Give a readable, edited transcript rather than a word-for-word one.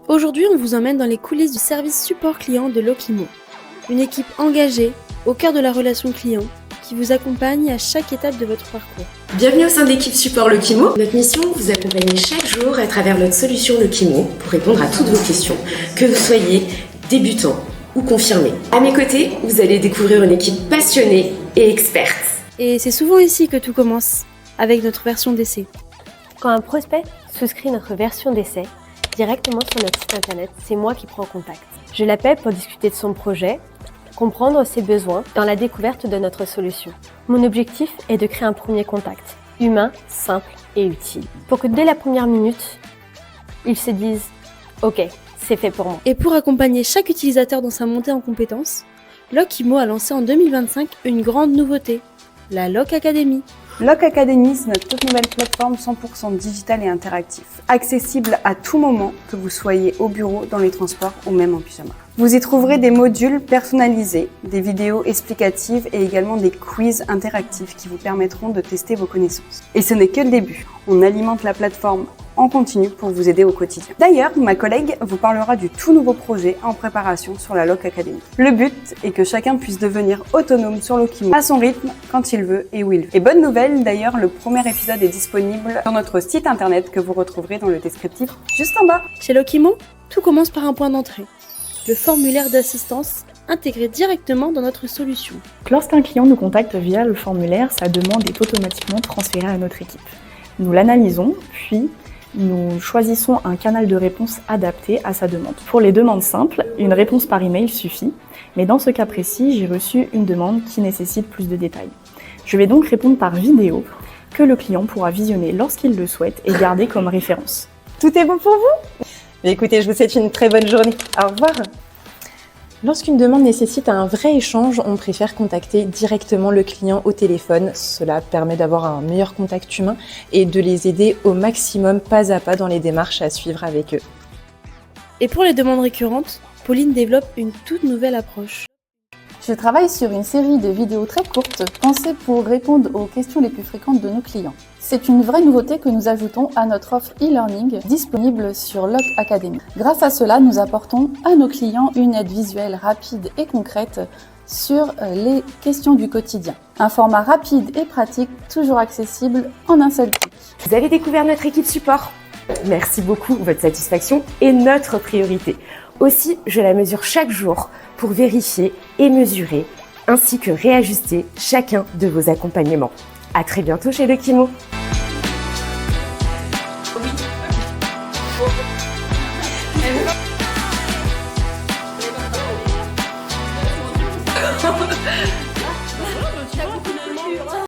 Aujourd'hui, on vous emmène dans les coulisses du service support client de Lokimo. Une équipe engagée, au cœur de la relation client, qui vous accompagne à chaque étape de votre parcours. Bienvenue au sein de l'équipe support Lokimo. Notre mission, vous accompagner chaque jour à travers notre solution Lokimo pour répondre à toutes vos questions, que vous soyez débutant ou confirmé. À mes côtés, vous allez découvrir une équipe passionnée et experte. Et c'est souvent ici que tout commence, avec notre version d'essai. Quand un prospect souscrit notre version d'essai, directement sur notre site internet, c'est moi qui prends contact. Je l'appelle pour discuter de son projet, comprendre ses besoins dans la découverte de notre solution. Mon objectif est de créer un premier contact, humain, simple et utile, pour que dès la première minute, ils se disent « Ok, c'est fait pour moi ». Et pour accompagner chaque utilisateur dans sa montée en compétences, Lokimo a lancé en 2025 une grande nouveauté, la Lok Academy. Lok Academy, c'est notre toute nouvelle plateforme 100% digitale et interactive, accessible à tout moment, que vous soyez au bureau, dans les transports ou même en pyjama. Vous y trouverez des modules personnalisés, des vidéos explicatives et également des quiz interactifs qui vous permettront de tester vos connaissances. Et ce n'est que le début. On alimente la plateforme en continu pour vous aider au quotidien. D'ailleurs, ma collègue vous parlera du tout nouveau projet en préparation sur la Lok Academy. Le but est que chacun puisse devenir autonome sur Lokimo à son rythme, quand il veut et où il veut. Et bonne nouvelle, d'ailleurs, le premier épisode est disponible sur notre site internet que vous retrouverez dans le descriptif juste en bas. Chez Lokimo, tout commence par un point d'entrée, le formulaire d'assistance intégré directement dans notre solution. Lorsqu'un client nous contacte via le formulaire, sa demande est automatiquement transférée à notre équipe. Nous l'analysons, puis nous choisissons un canal de réponse adapté à sa demande. Pour les demandes simples, une réponse par email suffit, mais dans ce cas précis, j'ai reçu une demande qui nécessite plus de détails. Je vais donc répondre par vidéo, que le client pourra visionner lorsqu'il le souhaite et garder comme référence. Tout est bon pour vous ? Écoutez, je vous souhaite une très bonne journée. Au revoir. Lorsqu'une demande nécessite un vrai échange, on préfère contacter directement le client au téléphone. Cela permet d'avoir un meilleur contact humain et de les aider au maximum pas à pas dans les démarches à suivre avec eux. Et pour les demandes récurrentes, Pauline développe une toute nouvelle approche. Je travaille sur une série de vidéos très courtes pensées pour répondre aux questions les plus fréquentes de nos clients. C'est une vraie nouveauté que nous ajoutons à notre offre e-learning disponible sur Lok Academy. Grâce à cela, nous apportons à nos clients une aide visuelle rapide et concrète sur les questions du quotidien. Un format rapide et pratique, toujours accessible en un seul clic. Vous avez découvert notre équipe support. Merci beaucoup, votre satisfaction est notre priorité. Aussi, je la mesure chaque jour pour vérifier et mesurer, ainsi que réajuster chacun de vos accompagnements. À très bientôt chez Lokimo.